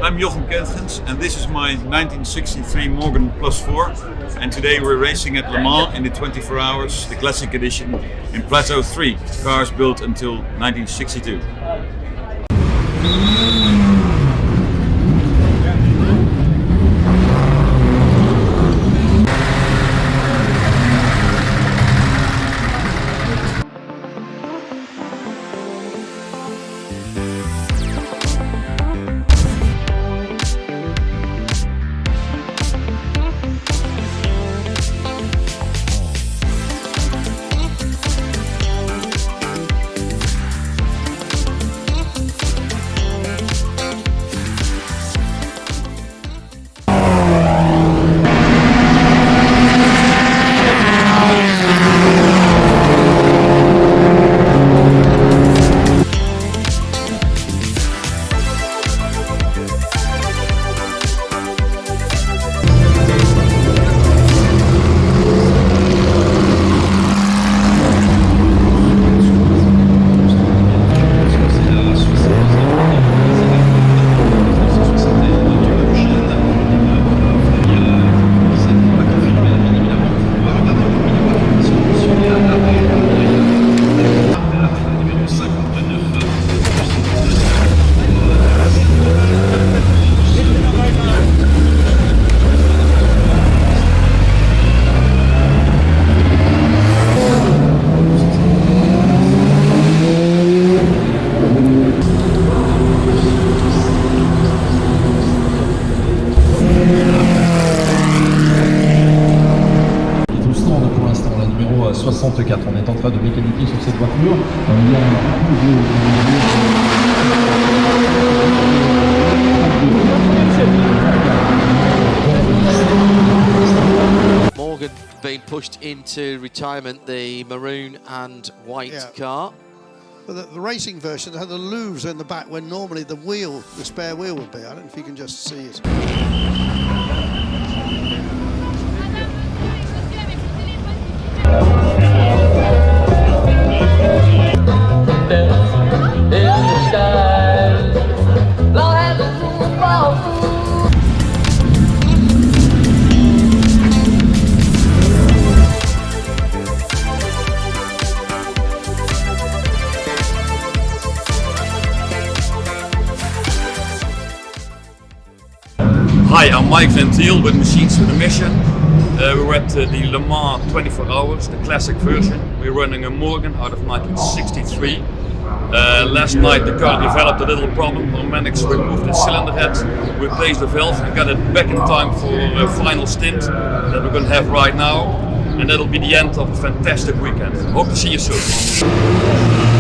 I'm Jochem Kertgens and this is my 1963 Morgan Plus 4, and today we're racing at Le Mans in the 24 hours, the Classic Edition, in Plateau 3, cars built until 1962. On est en train de mécaniquer sur cette voiture. Morgan being pushed into retirement, the maroon and white car. But the racing version had the luves in the back when normally the spare wheel would be. I don't know if you can just see it. Hi, I'm Mike Van Thiel with Machines with a Mission. We're at the Le Mans 24 hours, the classic version. We're running a Morgan out of 1963. Last night the car developed a little problem. Mechanics removed the cylinder head, replaced the valve and got it back in time for a final stint that we're going to have right now. And that'll be the end of a fantastic weekend. Hope to see you soon.